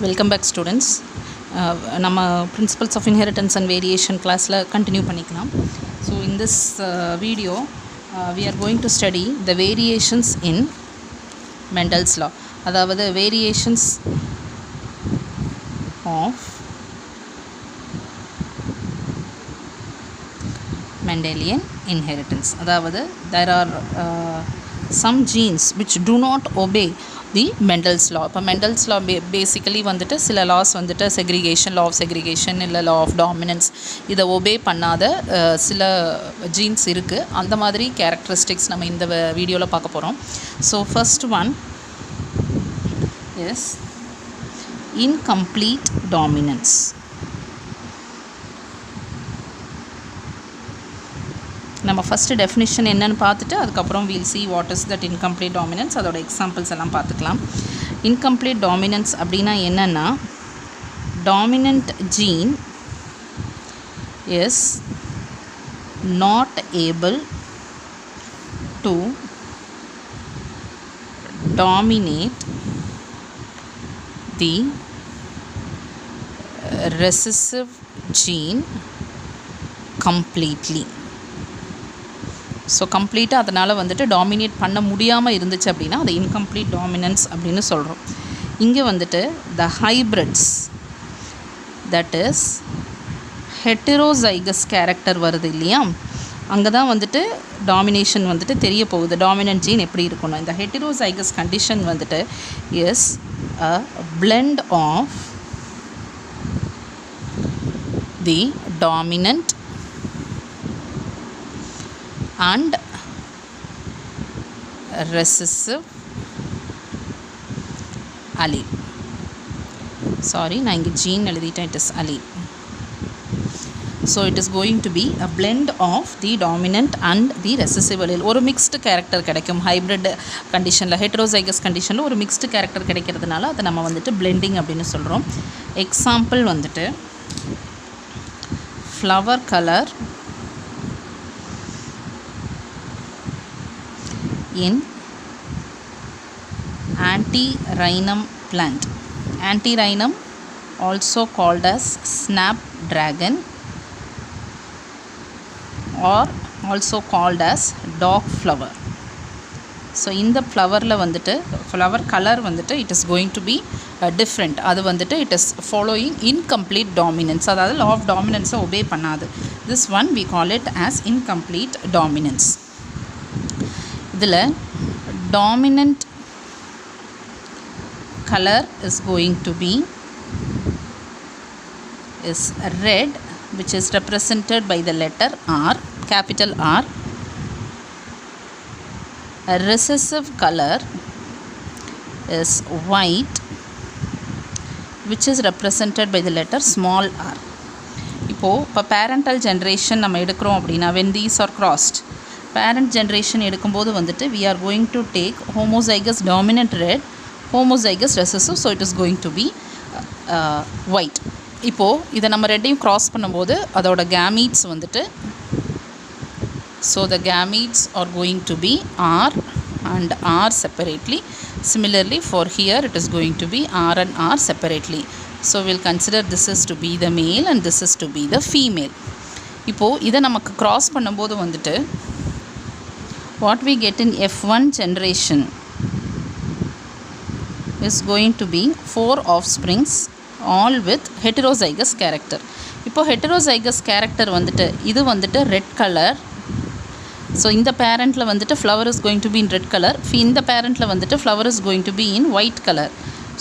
Welcome back students. நம்ம principles of inheritance and variation classல continue பண்ணிக்கலாம். So in this video we are going to study the variations in Mendel's law. அதாவது variations of Mendelian inheritance. அதாவது there are some genes which do not obey the Mendel's law. இப்போ Mendel's law basically வந்துட்டு சில laws வந்துட்டு segregation, law of segregation இல்லை law of dominance இதை obey பண்ணாத சில genes இருக்குது. அந்த மாதிரி characteristics நம்ம இந்த வீடியோவில் பார்க்க போகிறோம். So first one is incomplete dominance. நம்ம ஃபஸ்ட்டு டெஃபினிஷன் என்னென்னு பார்த்துட்டு அதுக்கப்புறம் we'll see what is that incomplete dominance, அதோட எக்ஸாம்பிள்ஸ் எல்லாம் பார்த்துக்கலாம். incomplete dominance அப்படின்னா என்னென்னா, dominant gene is not able to dominate the recessive gene completely. So கம்ப்ளீட்டாக அதனால் வந்துட்டு டாமினேட் பண்ண முடியாமல் இருந்துச்சு அப்படின்னா அது இன்கம்ப்ளீட் டாமினன்ஸ் அப்படின்னு சொல்கிறோம். இங்கே வந்துட்டு த ஹைப்ரிட்ஸ், தட் இஸ் ஹெட்டரோசைகஸ் கேரக்டர் வருது இல்லையா, அங்கே தான் வந்துட்டு டாமினேஷன் வந்துட்டு தெரிய போகுது. டாமினன்ட் ஜீன் எப்படி இருக்கணும். இந்த ஹெட்டரோசைகஸ் கண்டிஷன் வந்துட்டு is a blend of the dominant and recessive allele. Sorry, நான் இங்கே gene எழுதிட்டேன், it is allele. So it is going to be a blend of the dominant and the recessive allele. ஒரு mixed character கிடைக்கும். hybrid conditionல, heterozygous conditionல ஒரு mixed character கிடைக்கிறதுனால அதை நம்ம வந்துட்டு blending அப்படின்னு சொல்கிறோம். எக்ஸாம்பிள் வந்துட்டு flower color in antirrhinum plant. Antirrhinum also called as snapdragon or also called as dog flower. So in the flower la vanditu flower color vanditu it is going to be different. adu vanditu it is following incomplete dominance, adhaadu law of dominance obey pannadu. This one we call it as incomplete dominance. இதில் dominant color is going to be is red, which is represented by the letter R, capital R. A recessive color is white, which is represented by the letter small r. இப்போ parental generation நம்ம எடுக்கிறோம் அப்படின்னா when these are crossed, parent generation எடுக்கும்போது வந்துட்டு we are going to take homozygous dominant red, homozygous recessive, so it is going to be white. இப்போது இதை நம்ம ரெண்டையும் cross பண்ணும்போது அதோட gametes வந்துட்டு, so the gametes are going to be R and R separately. Similarly for here it is going to be R and R separately. So we'll consider this is to be the male and this is to be the female. இப்போது இதை நமக்கு cross பண்ணும்போது வந்துட்டு what we get in F1 generation is going to be 4 offsprings all with heterozygous character. இப்போ heterozygous character வந்துட்டு இது வந்துட்டு red color. So இந்த parentல வந்துட்டு flower is going to be in red color, இந்த parentல வந்துட்டு flower is going to be in white color.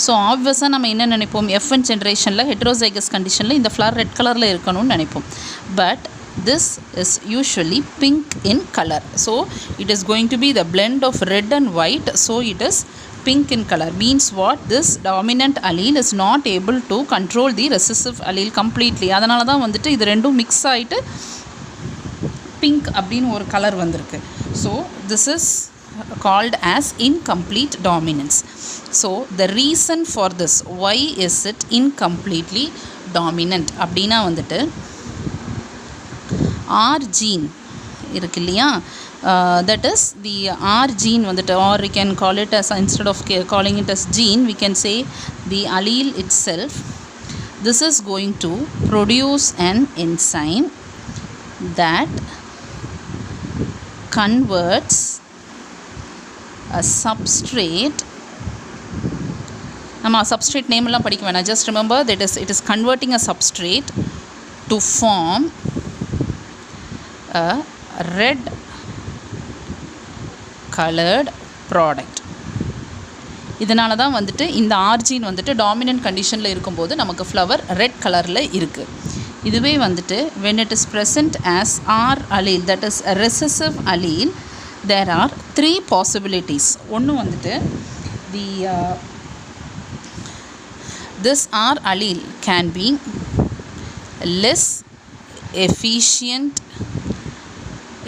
So obviously நம்ம என்ன நினைப்போம், F1 generationல heterozygous conditionல இந்த flower red colorல இருக்கணும்னு நினைப்போம். But this is usually pink in color, so it is going to be the blend of red and white, so it is pink in color. Means what, this dominant allele is not able to control the recessive allele completely. அதனால தான் வந்துட்டு இது ரெண்டும் mix ஆகிட்டு pink அப்படின்னு ஒரு colour வந்திருக்கு. So this is called as incomplete dominance. So the reason for this, why is it incompletely dominant அப்படின்னா வந்துட்டு R gene இருக்கு இல்லையா, that is the R gene வந்துட்டு, or we can call it as, instead of calling it as gene, we can say the allele itself. This is going to produce an enzyme that converts a substrate. நம்ம substrate name எல்லாம் படிக்க வேணாம், just remember that it is converting a substrate to form a red colored product. இதனால தான் வந்துட்டு இந்த origin வந்துட்டு dominant கண்டிஷனில் இருக்கும்போது நமக்கு ஃப்ளவர் ரெட் கலரில் இருக்குது. இதுவே வந்துட்டு when it is present as R allele, that is a recessive allele, there are 3 possibilities. ஒன்று வந்துட்டு this R allele can be less efficient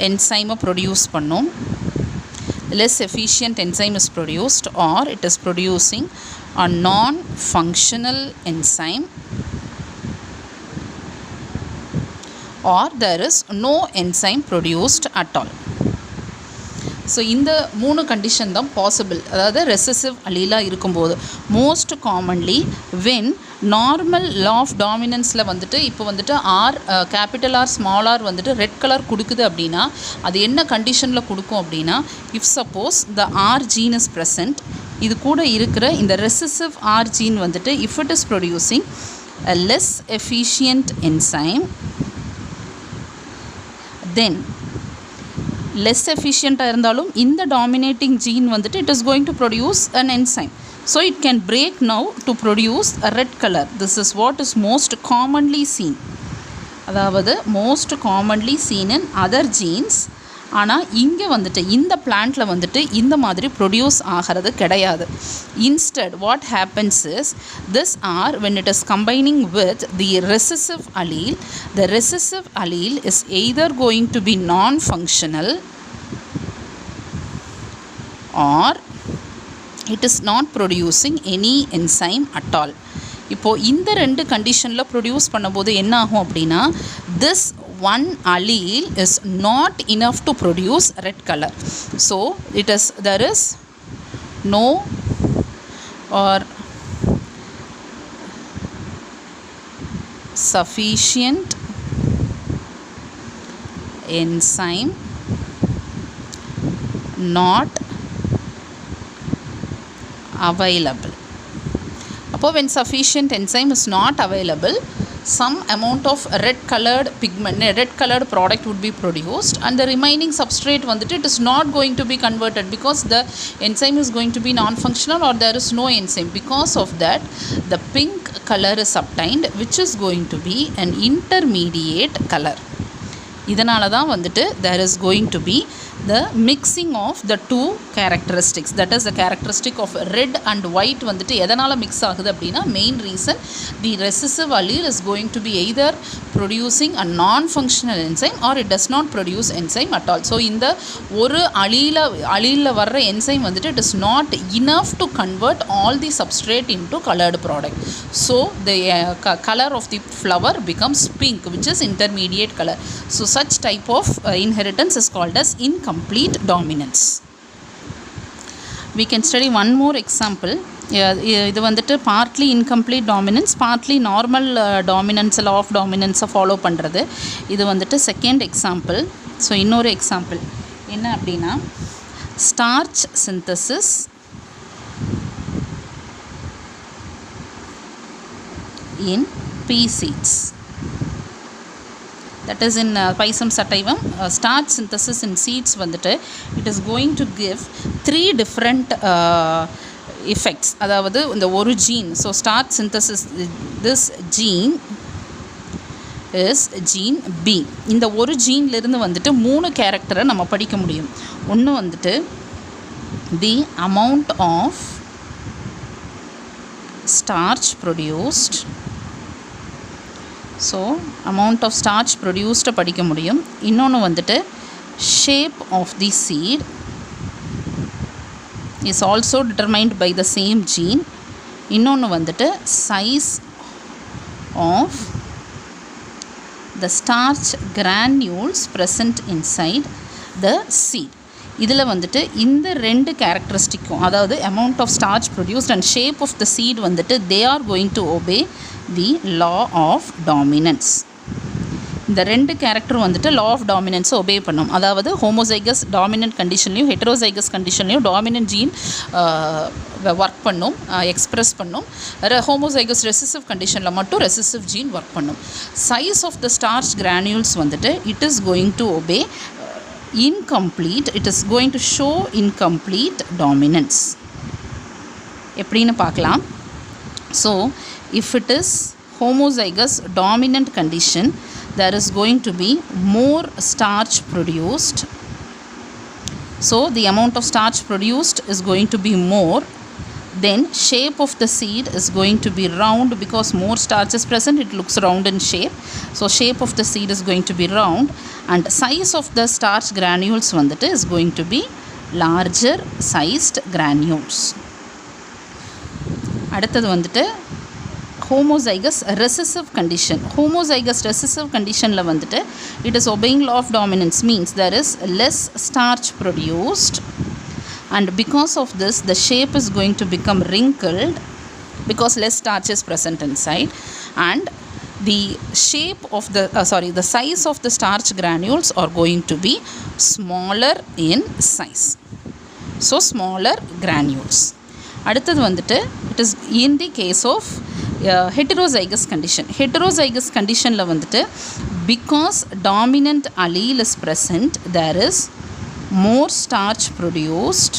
enzyme produce பண்ணும், less efficient enzyme is produced, or it is producing a non-functional enzyme, or there is no enzyme produced at all. So இந்த 3 condition தான் possible. அதாவது recessive அலீலாக இருக்கும்போது most commonly when normal law of டாமினன்ஸில் வந்துட்டு இப்போ வந்துட்டு R capital R small R வந்துட்டு ரெட் கலர் கொடுக்குது அப்படின்னா அது என்ன கண்டிஷனில் கொடுக்கும் அப்படின்னா, if suppose the R gene is present, இது கூட இருக்கிற இந்த ரெசசிவ் ஆர் ஜீன் வந்துட்டு if it is producing a less efficient enzyme, then less efficient இருந்தாலும் இந்த dominating gene வந்துட்டு it is going to produce an enzyme, so it can break now to produce a red color. This is what is most commonly seen, அதாவது most commonly seen in other genes. ஆனால் இங்கே வந்துட்டு இந்த பிளான்ட்டில் வந்துட்டு இந்த மாதிரி produce ஆகிறது கிடையாது. Instead what happens is, this are when it is combining with the recessive allele, the recessive allele is either going to be non-functional or it is not producing any enzyme at all. இப்போது இந்த 2 கண்டிஷனில் produce பண்ணும்போது என்ன ஆகும் அப்படின்னா, this one allele is not enough to produce red color. So there is no or sufficient enzyme not available. அப்போ when sufficient enzyme is not available, some amount of red colored pigment, red colored product would be produced, and the remaining substrate வந்துட்டு it is not going to be converted because the enzyme is going to be non-functional or there is no enzyme. Because of that, the pink color is obtained, which is going to be an intermediate color. இதனால தான் வந்துட்டு there is going to be the mixing of the 2 characteristics, that is the characteristic of red and white வந்துட்டு எதனால் mix ஆகுது அப்படின்னா, main reason the recessive allele is going to be either producing a non-functional enzyme or it does not produce enzyme at all. So இந்த ஒரு அலீலில் வர்ற enzyme வந்துட்டு it is not enough to convert all the substrate into colored product. So the color of the flower becomes pink, which is intermediate color. So such type of inheritance is called as incomplete dominance. We can study one more example. இது வந்துட்டு partly incomplete dominance, partly normal dominance, law of dominance follow பண்ணுறது. இது வந்துட்டு second example. So இன்னொரு example என்ன அப்படின்னா, starch synthesis in pea seeds. That is in Pisum sativum, starch synthesis in seeds வந்துட்டு it is going to give 3 different effects. அதாவது இந்த ஒரு gene, so starch synthesis, this gene is gene B. இந்த ஒரு ஜீன்லேருந்து வந்துட்டு 3 கேரக்டரை நம்ம படிக்க முடியும். ஒன்று வந்துட்டு the amount of starch produced, so amount of starch produced படிக்க முடியும். இன்னொன்று வந்துட்டு shape of the seed is also determined by the same gene. இன்னொன்று வந்துட்டு size of the starch granules present inside, the seed. இதில் வந்துட்டு இந்த ரெண்டு கேரக்டரிஸ்டிக்கும், அதாவது amount of starch produced and shape of the seed வந்துட்டு they are going to obey the law of dominance. இந்த ரெண்டு கேரக்டர் வந்துட்டு law of dominance obey பண்ணும். அதாவது homozygous dominant கண்டிஷன்லையும் heterozygous கண்டிஷன்லையும் dominant gene work பண்ணும், எக்ஸ்ப்ரெஸ் பண்ணும். homozygous recessive கண்டிஷனில் மட்டும் recessive gene ஒர்க் பண்ணும். size of the starch granules வந்துட்டு it is going to obey incomplete, it is going to show incomplete dominance. எப்படின்னு பார்க்கலாம். So if it is homozygous dominant condition, there is going to be more starch produced. So the amount of starch produced is going to be more. Then shape of the seed is going to be round because more starch is present, it looks round in shape. So shape of the seed is going to be round, and size of the starch granules vandittu is going to be larger sized granules. அடுத்தது வந்துட்டு homozygous recessive condition. Homozygous recessive conditionல வந்துட்டு it is obeying law of dominance, means there is less starch produced, and because of this the shape is going to become wrinkled because less starch is present inside, and the shape of the the size of the starch granules are going to be smaller in size. So smaller granules. அடுத்தது வந்துட்டு it is in the case of heterozygous condition. Heterozygous conditionல வந்துட்டு because dominant allele is present, there is more starch produced,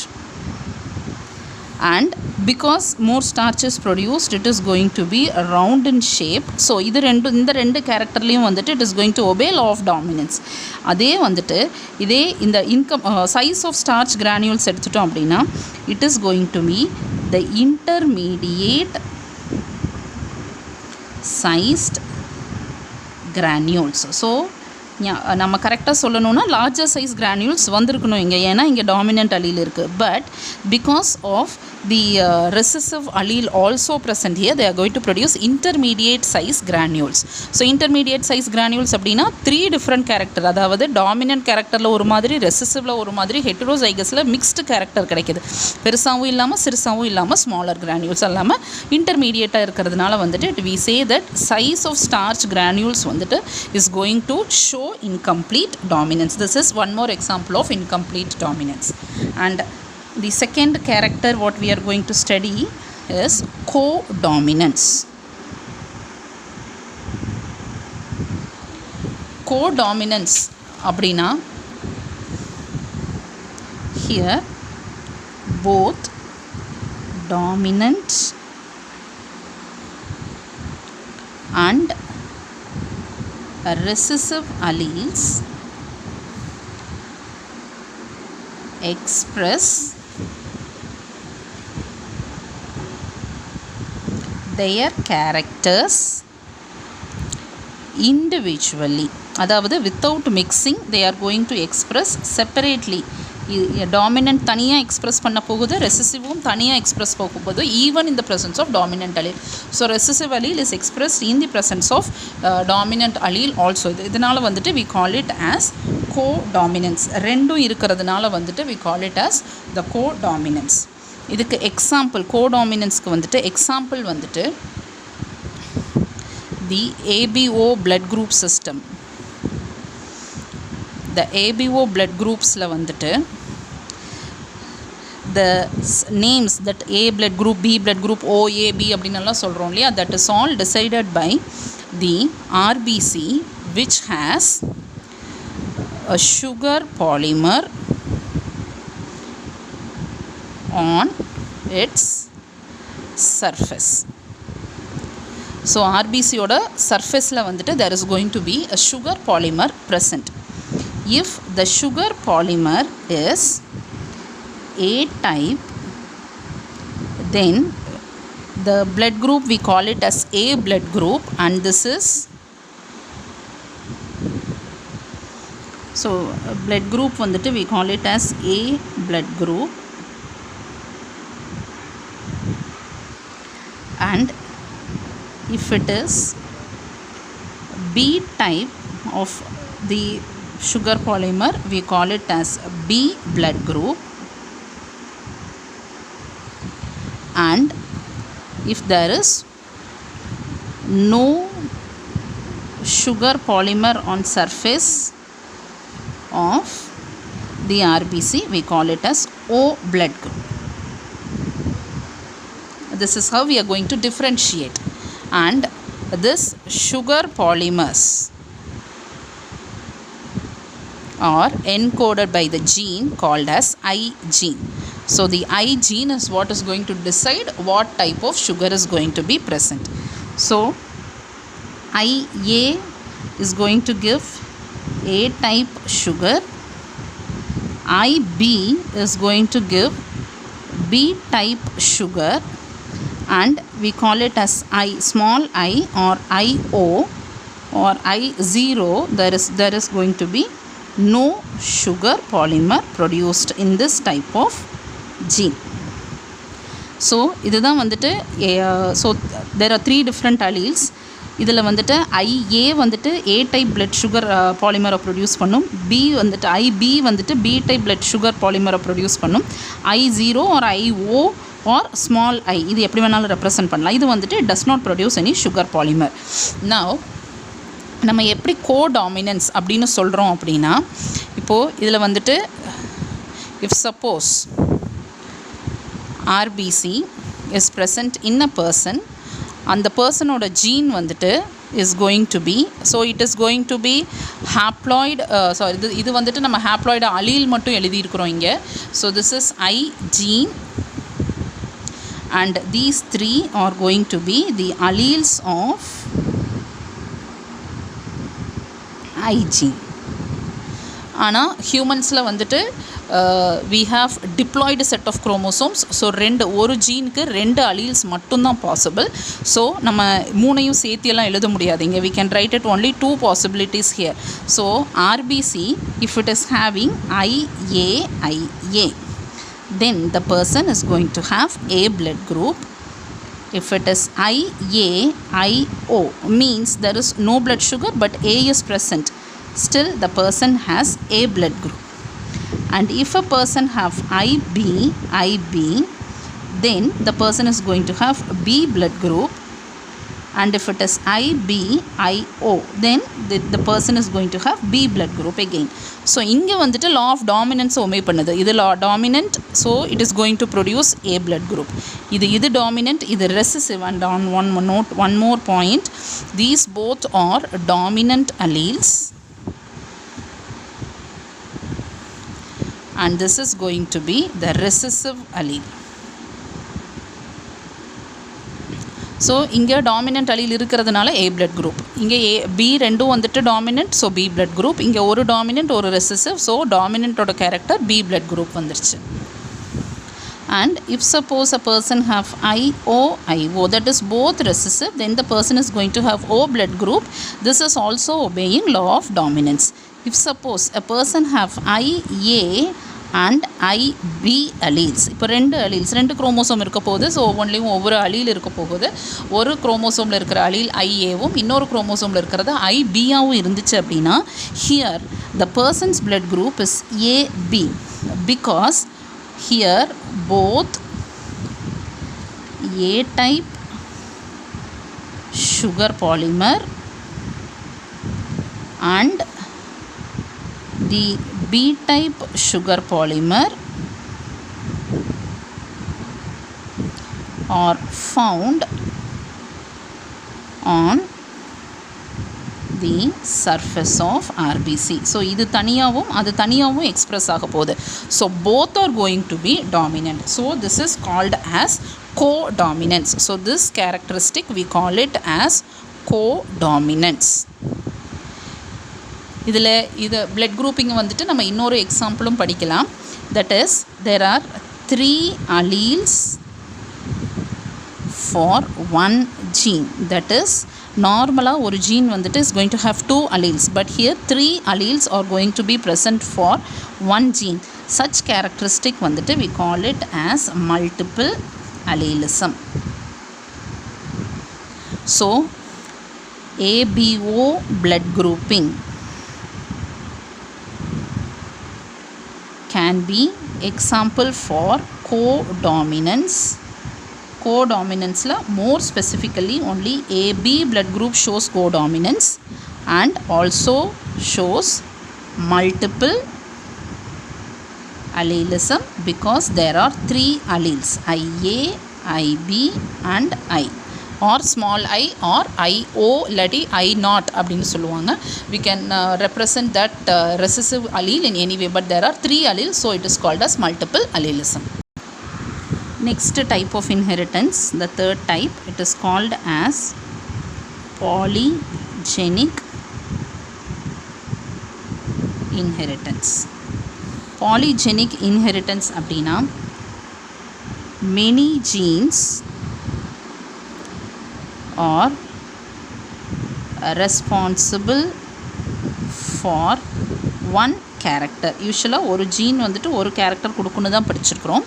and because more starch is produced it is going to be round in shape. So இந்த ரெண்டு கேரக்டர்லையும் வந்துட்டு it is going to obey law of dominance. அதே வந்துட்டு இதே இந்த size of starch granules எடுத்துட்டோம் அப்படின்னா it is going to be the intermediate sized granules. So நம்ம கரெக்டாக சொல்லணும்னா லார்ஜர் சைஸ் கிரானியூல்ஸ் வந்திருக்கணும் இங்கே, ஏன்னா இங்கே டாமினன்ட் allele இருக்குது. But because of the recessive allele also present here, they are going to produce intermediate size granules. So intermediate size granules அப்படின்னா 3 different character, அதாவது டாமினன்ட் கேரக்டரில் ஒரு மாதிரி, ரெசசிவில் ஒரு மாதிரி, ஹெட்ரோசைகஸில் மிக்ஸ்டு கேரக்டர் கிடைக்கிது. பெருசாகவும் இல்லாமல் சிறுசாகவும் இல்லாமல் ஸ்மாலர் கிரானியூல்ஸ் இல்லாமல் இன்டர்மீடியேட்டாக இருக்கிறதுனால வந்துட்டு we say that size of starch granules வந்துட்டு is going to show incomplete dominance. This is one more example of incomplete dominance. And the second character what we are going to study is codominance. Codominance அப்படினா here both dominant and recessive alleles express their characters individually, அதாவது without mixing they are going to express separately. Dominant தனியாக express பண்ண போகுது, ரெசசிவும் தனியாக express போக போகுது, even in the presence of dominant allele. So recessive allele is expressed in the presence of dominant allele also. இதனால் வந்துட்டு we call it as codominance. ரெண்டும் இருக்கிறதுனால வந்துட்டு we call it as the codominance. இதுக்கு example, கோடாமினன்ஸ்க்கு வந்துட்டு example வந்துட்டு தி ABO blood group system. The ABO blood groupஸில் வந்துட்டு the names that A blood group, B blood group, OAB அப்படின்னெல்லாம் சொல்கிறோம் இல்லையா, that is all decided by the RBC which has a sugar polymer on its surface. So RBC ஓட சர்ஃபேஸில் வந்துட்டு there is going to be a sugar polymer present. If the sugar polymer is A type, then the blood group we call it as A blood group, and this is so blood group வந்துட்டு we call it as A blood group, and if it is B type of the sugar polymer, we call it as B blood group. And if there is no sugar polymer on surface of the RBC, we call it as O blood group. This is how we are going to differentiate. And this sugar polymers are encoded by the gene called as I gene. So the I gene is what is going to decide what type of sugar is going to be present. So IA is going to give A type sugar, IB is going to give B type sugar, and we call it as I small I or IO or I0. There is going to be no sugar polymer produced in this type of gene. So இதுதான் வந்துட்டு so there are 3 different alleles. இதில் வந்துட்டு IA வந்துட்டு A type blood sugar பாலிமரை produce பண்ணும், B வந்துட்டு IB வந்துட்டு B type blood sugar பாலிமரை ப்ரொடியூஸ் பண்ணும், I0 or IO or small I இது எப்படி வேணாலும் ரெப்ரசன்ட் பண்ணலாம். இது வந்துட்டு does not produce any sugar polymer. Now நம்ம எப்படி கோடாமினன்ஸ் அப்படின்னு சொல்கிறோம் அப்படின்னா, இப்போது இதில் வந்துட்டு if suppose RBC is present in a person, அந்த பர்சனோட ஜீன் வந்துட்டு is going to be, so it is going to be haploid, இது வந்துட்டு நம்ம haploid allele மட்டும் எழுதியிருக்கிறோம் இங்கே. So this is I gene and these 3 are going to be the alleles of I gene. ஆனால் ஹியூமன்ஸில் வந்துட்டு we have diploid set of chromosomes. So ஒரு ஜீனுக்கு 2 alleles மட்டும்தான் possible. So நம்ம 3ஐயும் சேர்த்தியெல்லாம் எழுத முடியாதுங்க. we can write it only 2 possibilities here. So RBC, if it is having IA, then the person is going to have A blood group. If it is IAIO, means there is no blood sugar but A is present, still the person has A blood group. And if a person have IB, then the person is going to have B blood group. And if it is IBIO, then the person is going to have B blood group again. So இங்கே வந்துட்டு law of dominance omey பண்ணுது. இது law dominant, so it is going to produce A blood group. இது dominant, இது recessive. And on one more point, these both are dominant alleles, and this is going to be the recessive allele. So இங்கே dominant allele இருக்கிறதுனால A blood group, இங்கே B ரெண்டும் வந்துட்டு dominant, so B blood group. இங்கே ஒரு dominant ஒரு recessive, so டாமினன்ட்டோட character B blood group வந்துருச்சு. And if suppose a person have IO, that is both recessive, then the person is going to have O blood group. This is also obeying law of dominance. If suppose a person have IA and IB alleles, இப்போ 2 alleles 2 chromosome இருக்க போகுது. So ஒவ்வொன்றிலையும் ஒவ்வொரு allele இருக்க போகுது. ஒரு குரோமோசோமில் இருக்கிற allele IAவும் இன்னொரு குரோமோசோமில் இருக்கிறது IBயாவும் இருந்துச்சு அப்படின்னா, here the person's blood group is AB, because here both A type sugar polymer and the B type sugar polymer are found on the surface of RBC. So இது தனியாவும் அது தனியாவும் எக்ஸ்பிரஸ் ஆக போகுது. So both are going to be dominant. So this is called as codominance. So this characteristic we call it as codominance. இதில் இது blood grouping வந்துட்டு நம்ம இன்னொரு எக்ஸாம்பிளும் படிக்கலாம். That is there are 3 alleles for one gene. That is நார்மலாக ஒரு gene வந்துட்டு is going to have 2 alleles, but here 3 alleles are going to be present for one gene. Such characteristic வந்துட்டு we call it as multiple allelism. So ABO blood grouping can be example for codominance. Codominance la more specifically only AB blood group shows codominance and also shows multiple allelism because there are 3 alleles, IA, IB and I, or small I or IO illati I not அப்படினு சொல்லுவாங்க. We can represent that recessive allele in any way, but there are 3 alleles, so it is called as multiple allelism. Next type of inheritance, the third type, it is called as polygenic inheritance. Polygenic inheritance அப்படினா many genes are responsible for one character. யூஷுவலாக ஒரு gene வந்துட்டு ஒரு character கொடுக்கணும் தான் படிச்சிருக்கிறோம்.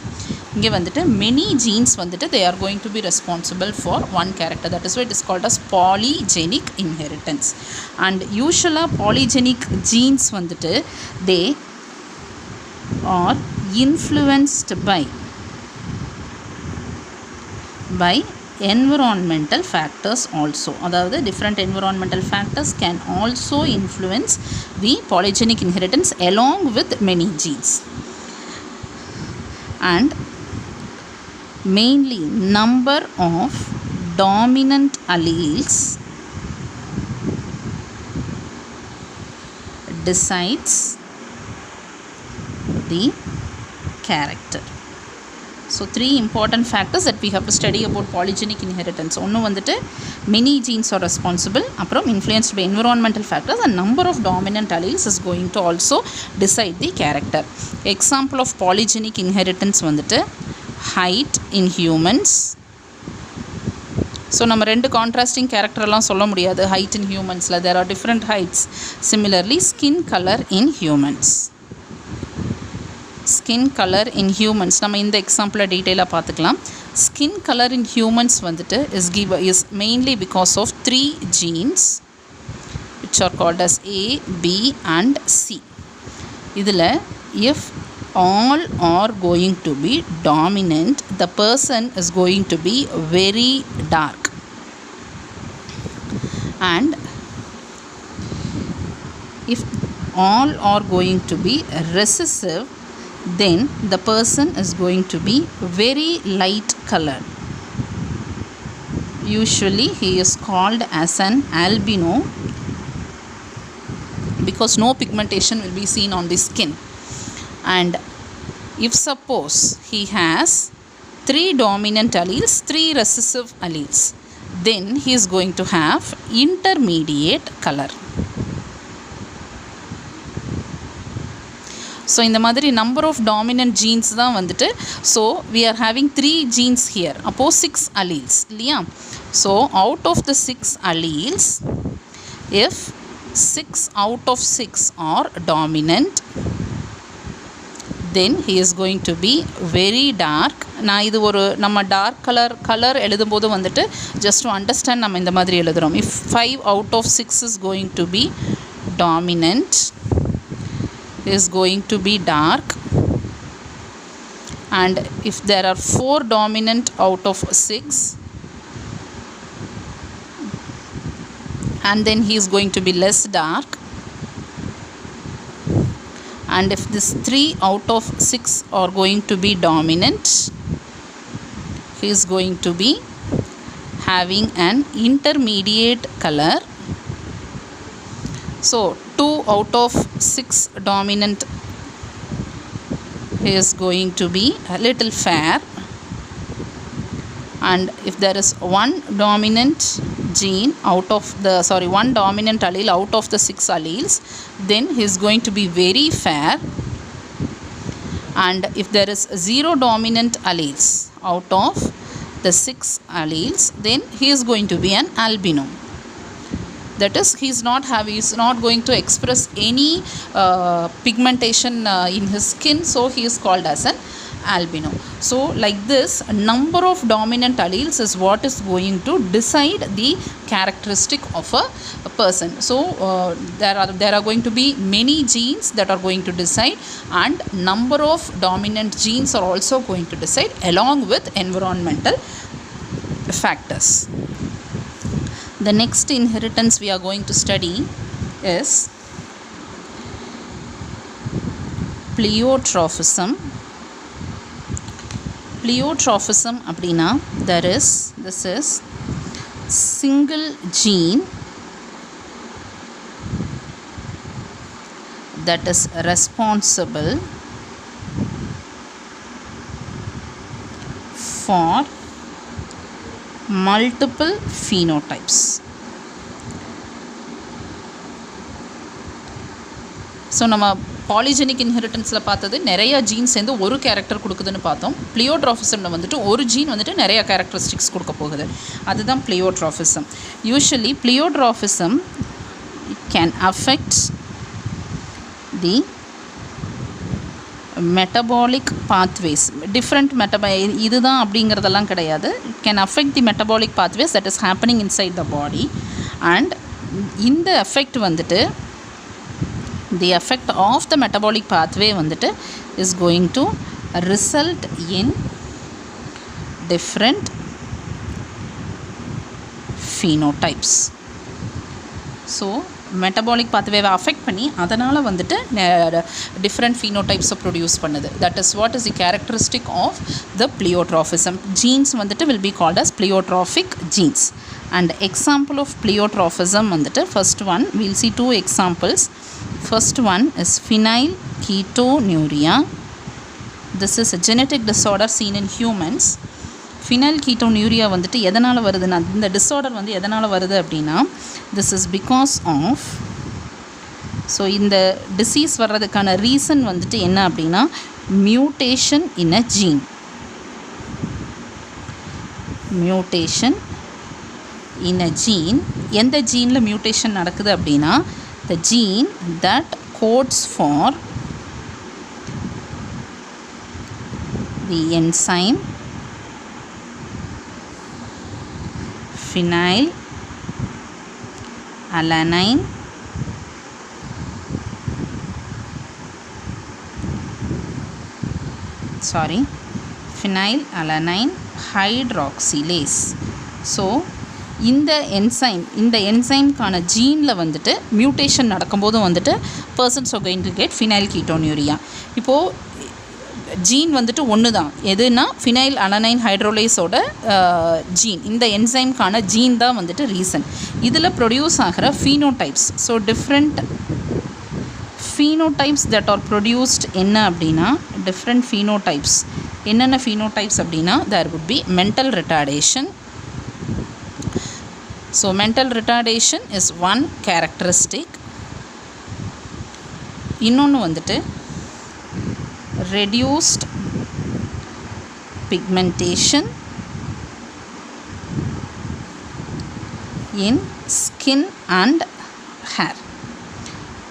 இங்கே வந்துட்டு many genes வந்துட்டு they are going to be responsible for one character. That is why it is called as polygenic inheritance. And யூஷுவலாக polygenic genes வந்துட்டு they are influenced by environmental factors also. அதாவது different environmental factors can also influence the polygenic inheritance along with many genes. And mainly number of dominant alleles decides the character. So 3 important factors that we have to study about polygenic inheritance. ஒன்று வந்துட்டு many genes are responsible, அப்புறம் influenced by environmental factors, and number of dominant alleles is going to also decide the character. Example of polygenic inheritance வந்துட்டு height in humans. So நம்ம ரெண்டு contrasting கேரக்டர்லாம் சொல்ல முடியாது height in humans-ல. there are different heights. Similarly skin color in humans. Skin colour in humans நம்ம இந்த எக்ஸாம்பிளை டீட்டெயிலாக பார்த்துக்கலாம். ஸ்கின் கலர் இன் ஹியூமன்ஸ் வந்துட்டு is mainly because of 3 genes which are called as A, B and C. இதில் if all are going to be dominant, the person is going to be very dark, and if all are going to be recessive, then the person is going to be very light colored. Usually he is called as an albino because no pigmentation will be seen on the skin. And if suppose he has 3 dominant alleles, 3 recessive alleles, then he is going to have intermediate color. So இந்த மாதிரி number of dominant genes தான் வந்துட்டு so we are having 3 genes here, அப்போது 6 alleles இல்லையா. So out of the 6 alleles, if 6 out of 6 are dominant, then he is going to be very dark. நான் இது ஒரு நம்ம டார்க் கலர் எழுதும்போது வந்துட்டு ஜஸ்ட் டு அண்டர்ஸ்டாண்ட் நம்ம இந்த மாதிரி எழுதுகிறோம். if 5 out of 6 is going to be dominant, is going to be dark, and if there are 4 dominant out of 6, and then he is going to be less dark, and if this 3 out of 6 are going to be dominant, he is going to be having an intermediate color. So 2 out of 6 dominant is going to be a little fair, and if there is one dominant gene out of the one dominant allele out of the 6 alleles, then he is going to be very fair, and if there is 0 dominant alleles out of the 6 alleles, then he is going to be an albino. That is, he is not going to express any pigmentation in his skin, so he is called as an albino. So like this, number of dominant alleles is what is going to decide the characteristic of a person. So there are going to be many genes that are going to decide, and number of dominant genes are also going to decide along with environmental factors. The next inheritance we are going to study is Pleiotrophism. Pleiotrophism அப்படினா this is single gene that is responsible for multiple phenotypes. So நம்ம polygenic இன்ஹெரிட்டன்ஸில் பார்த்தது நிறைய gene சேர்ந்து ஒரு character கொடுக்குதுன்னு பார்த்தோம். பிளியோட்ராஃபிசமில் வந்துட்டு ஒரு gene வந்துட்டு நிறைய கேரக்டரிஸ்டிக்ஸ் கொடுக்க போகுது. அதுதான் pleiotropism. Usually pleiotropism can affect the metabolic pathways. Different இதுதான் அப்படிங்கிறதெல்லாம் கிடையாது. Can affect the metabolic pathways that is happening inside the body. And இந்த எஃபெக்ட் வந்துட்டு the effect of the metabolic pathway வந்துட்டு is going to result in different phenotypes. So metabolic pathway affect பண்ணி அதனால் வந்துட்டு different phenotypes produce பண்ணுது. That is what is the characteristic of the pleiotrophism. Genes வந்துட்டு will be called as pleiotrophic genes. And example of pleiotrophism வந்துட்டு first one we will see two examples. First one is phenylketonuria. This is a genetic disorder seen in humans. Phenylketonuria வந்துட்டு எதனால் வருதுன்னா, இந்த disorder வந்து எதனால் வருது அப்படின்னா, this is because of, so இந்த டிசீஸ் வர்றதுக்கான ரீசன் வந்துட்டு என்ன அப்படின்னா, மியூட்டேஷன் இன் அ ஜீன். மியூட்டேஷன் இன் அ ஜீன். எந்த ஜீனில் மியூட்டேஷன் நடக்குது அப்படின்னா, the gene that codes for the enzyme phenylalanine phenylalanine hydroxylase. So இந்த என்சைம்கான ஜீனில் வந்துட்டு மியூட்டேஷன் நடக்கும்போது வந்துட்டு persons are going to get phenylketonuria. இப்போது ஜீன் வந்துட்டு ஒன்று தான், எதுனா ஃபினைல் அலனைன் ஹைட்ரோலேஸோட ஜீன். இந்த என்சைம்கான ஜீன் தான் வந்துட்டு ரீசன். இதில் ப்ரொடியூஸ் ஆகிற phenotypes, so different phenotypes that are produced என்ன அப்படின்னா, டிஃப்ரெண்ட் ஃபீனோடைப்ஸ். என்னென்ன ஃபீனோடைப்ஸ் அப்படின்னா, there would be mental retardation. So mental retardation is one characteristic. இன்னொன்று வந்துட்டு reduced pigmentation in skin and hair.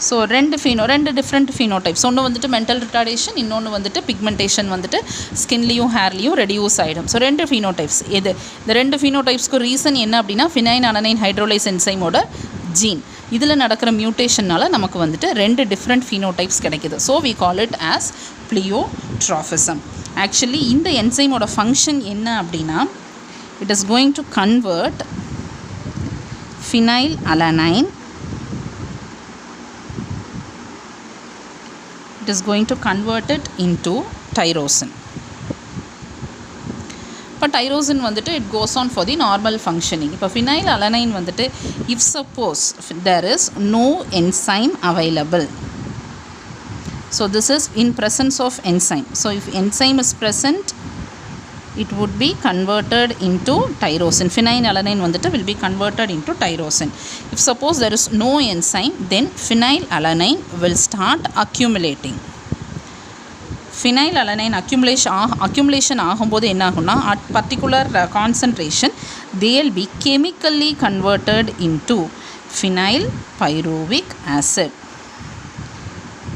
So ரெண்டு டிஃப்ரெண்ட் ஃபீனோடைப்ஸ். ஒன்று வந்துட்டு மென்டல் ரிட்டார்டேஷன், இன்னொன்று வந்துட்டு பிக்மெண்டேஷன் வந்துட்டு ஸ்கின்லேயும் ஹேர்லேயும் ரெடியூஸ் ஆகிடும். ஸோ ரெண்டு ஃபீனோடைப்ஸ். இந்த ரெண்டு ஃபீனோடைப்ஸ்க்கு ரீசன் என்ன அப்படின்னா, phenylalanine hydrolase என்சைமோட ஜீன். இதில் நடக்கிற மியூட்டேஷனால் நமக்கு வந்துட்டு ரெண்டு டிஃப்ரெண்ட் ஃபீனோடைப்ஸ் கிடைக்கிது. So we call it as pleiotrophism. Actually இந்த என்சைமோட ஃபங்க்ஷன் என்ன அப்படின்னா, it is going to convert phenylalanine, it is going to convert it into tyrosine. But tyrosine வந்துட்டு it goes on for the normal functioning. இப்போ phenylalanine வந்துட்டு if suppose there is no enzyme available, so this is in presence of enzyme. So if enzyme is present, it would be converted into tyrosine. Phenylalanine வந்துட்டு will be converted into tyrosine. If suppose there is no enzyme, then phenylalanine will start accumulating. Phenylalanine accumulation ஆகும்போது என்ன ஆகும்னா, at particular concentration they will be chemically converted into phenyl pyruvic acid.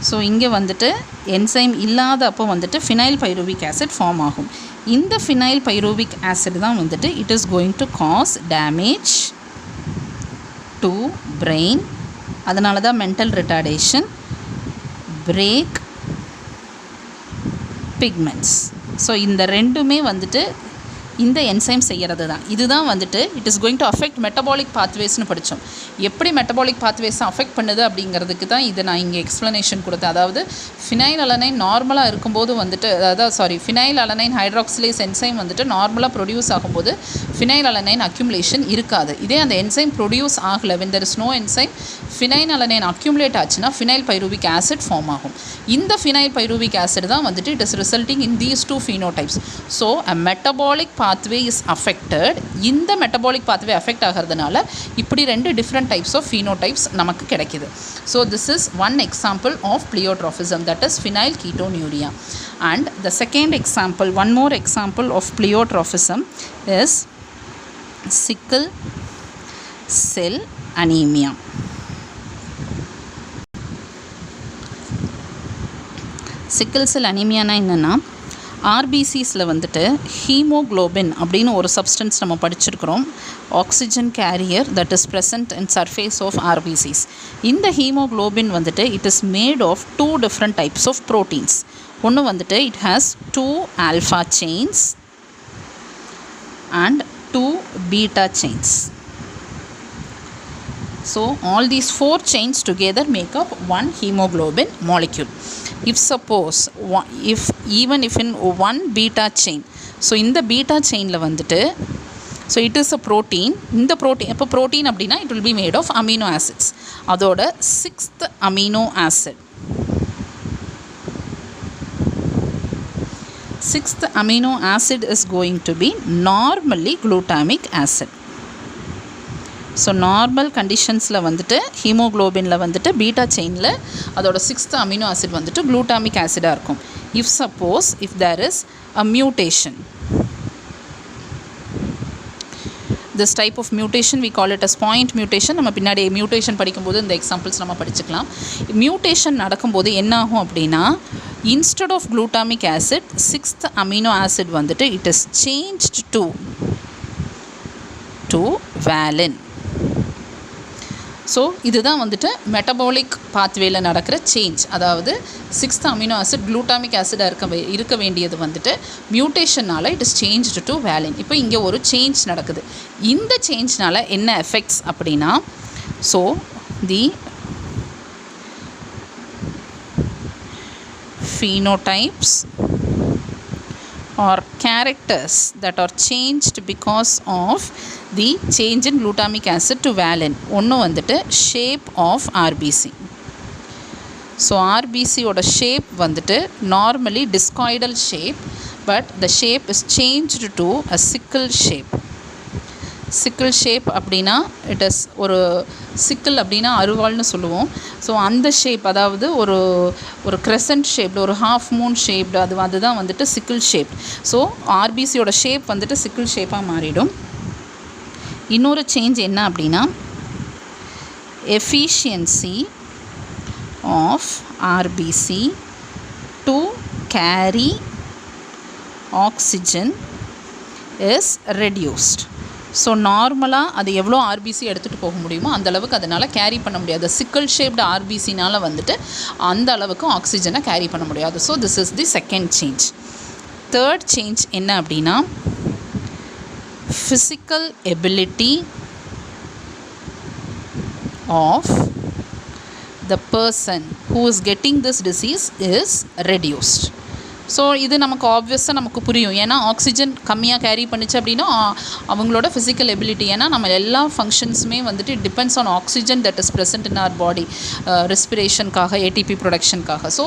So இங்கே வந்துட்டு enzyme இல்லாத அப்போ வந்துட்டு phenyl pyruvic acid form ஆகும். இந்த ஃபினைல் பைருவிக் ஆசிட் தான் வந்துட்டு it is going to cause damage to brain. அதனால தான் mental retardation, break pigments. So இந்த ரெண்டுமே வந்துட்டு இந்த என்சைம் செய்கிறது தான். இதுதான் வந்துட்டு it is going to affect metabolic பாத்வேஸ்னு படித்தோம். எப்படி மெட்டபாலிக் பாத்வேஸை அஃபெக்ட் பண்ணுது அப்படிங்கிறதுக்கு தான் இதை நான் இங்கே எக்ஸ்ப்ளனேஷன் கொடுத்தேன். அதாவது ஃபினைல் அலனைன் நார்மலாக இருக்கும்போது வந்துட்டு ஃபினைல் அலனைன் ஹைட்ராக்சிலேஸ் என்சைம் வந்துட்டு நார்மலாக ப்ரொடியூஸ் ஆகும்போது ஃபினைல் அலனைன் அக்யூமுலேஷன் இருக்காது. இதே அந்த என்சைம் ப்ரொடியூஸ் ஆகலை, when there is no enzyme, phenylalanine accumulate ஆச்சுன்னா ஃபினைல் பைருவிக் ஆசிட் ஃபார்ம் ஆகும். இந்த ஃபினைல் பைருவிக் ஆசிட் தான் வந்துட்டு it is resulting in these two phenotypes. So a metabolic pathway is affected. இந்த மெட்டபாலிக் பாத்வே அஃபெக்ட் ஆகிறதுனால இப்படி ரெண்டு different types of phenotypes நமக்கு கிடைக்குது. So this is one example of Pleiotrophism, that is phenyl ketonuria. And the second example, one more example of Pleiotrophism is sickle cell anemia. Sickle cell அனீமியானா என்னென்னா, ஆர்பிசிஸில் வந்துட்டு haemoglobin அப்படின்னு ஒரு substance நம்ம படிச்சிருக்கிறோம், oxygen carrier that is present in surface of RBCs. இந்த haemoglobin வந்துட்டு it is made of two different types of proteins. ஒன்று வந்துட்டு it has 2 alpha chains and 2 beta chains. So all these 4 chains together make up one hemoglobin molecule. If suppose even if in one beta chain, so in the beta chain la vanditu, so it is a protein. In the protein, appo protein அப்படினா it will be made of amino acids. அதோட 6th amino acid, 6th amino acid is going to be normally glutamic acid. So normal கண்டிஷன்ஸில் வந்துட்டு ஹீமோக்ளோபினில் வந்துட்டு beta செயினில் அதோட 6th amino acid வந்துட்டு glutamic ஆசிடாக இருக்கும். If suppose if there is a mutation, this type of mutation we call it as point mutation. நம்ம பின்னாடி மியூட்டேஷன் படிக்கும்போது இந்த எக்ஸாம்பிள்ஸ் நம்ம படிச்சுக்கலாம். மியூட்டேஷன் நடக்கும்போது என்ன ஆகும் அப்படின்னா, instead of glutamic acid 6th amino acid வந்துட்டு it is changed to valine. So இதுதான் வந்துட்டு மெட்டபாலிக் பாத்வேல நடக்கிற சேஞ்ச். அதாவது 6th அமினோ ஆசிட் குளூட்டாமிக் ஆசிடாக இருக்க வேண்டியது வந்துட்டு மியூட்டேஷனால் இட் இஸ் சேஞ்ச்டு டு வேலின். இப்போ இங்கே ஒரு சேஞ்ச் நடக்குது. இந்த சேஞ்ச்னால் என்ன எஃபெக்ட்ஸ் அப்படின்னா, so the phenotypes or characters that are changed because of the change in glutamic acid to valine. ஒன்று வந்துட்டு shape of RBC. ஸோ ஆர்பிசியோட ஷேப் வந்துட்டு normally discoidal shape, but the shape is changed to a sickle shape. Sickle shape அப்படின்னா it is ஒரு sickle அப்படின்னா அருவாள்னு சொல்லுவோம். So அந்த shape, அதாவது ஒரு கிரெசன்ட் ஷேப்டு, ஒரு ஹாஃப் மூன் ஷேப்டு, அதுதான் வந்துட்டு சிக்கிள் ஷேப். ஸோ ஆர்பிசியோட ஷேப் வந்துட்டு சிக்கிள் ஷேப்பாக மாறிடும். இன்னொரு சேஞ்ச் என்ன அப்படின்னா, efficiency of RBC to carry oxygen is reduced. So நார்மலாக அது எவ்வளோ ஆர்பிசி எடுத்துகிட்டு போக முடியுமோ அந்த அளவுக்கு அதனால் கேரி பண்ண முடியாது. சிக்கிள் ஷேப்டு ஆர்பிசினால் வந்துட்டு அந்த அளவுக்கு ஆக்சிஜனை கேரி பண்ண முடியாது. So this is the second change. Third change என்ன அப்படின்னா, physical ability of the person who is getting this disease is reduced. So இது நமக்கு ஆப்வியஸாக நமக்கு புரியும். ஏன்னா ஆக்சிஜன் கம்மியாக கேரி பண்ணிச்சு அப்படின்னா அவங்களோட ஃபிசிக்கல் எபிலிட்டி, ஏன்னா நம்ம எல்லா ஃபங்க்ஷன்ஸுமே வந்துட்டு it depends on oxygen that is present in our body, ரெஸ்பிரேஷனுக்காக, ஏடிபி ப்ரொடக்ஷனுக்காக. ஸோ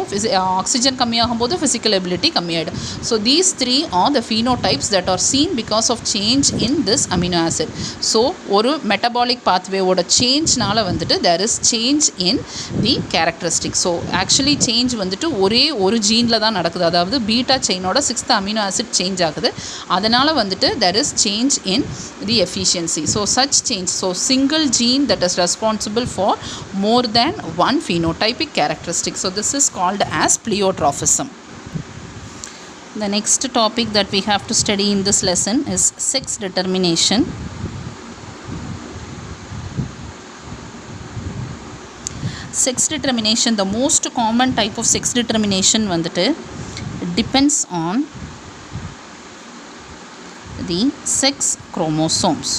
ஆக்சிஜன் கம்மியாகும் போது ஃபிசிக்கல் எபிலிட்டி கம்மியாகிடும். So these 3 are the phenotypes that are seen because of change in this amino acid. So ஒரு metabolic பாத்வேவோட சேஞ்ச்னால வந்துட்டு there is change in the characteristic. So actually change வந்துட்டு ஒரே ஒரு ஜீனில் தான் நடக்குது. அதாவது அதாவது பீட்டா செயினோட 6th அமினோ ஆசிட் சேஞ்ச் ஆகுது. அதனால் வந்துட்டு there is change in the efficiency. So such change, so single gene that is responsible for more than one phenotypic characteristic. So this is called as Pleiotrophism. The next topic that we have to study in this lesson is sex determination. Sex determination, the most common type of sex determination வந்துட்டு depends on the sex chromosomes.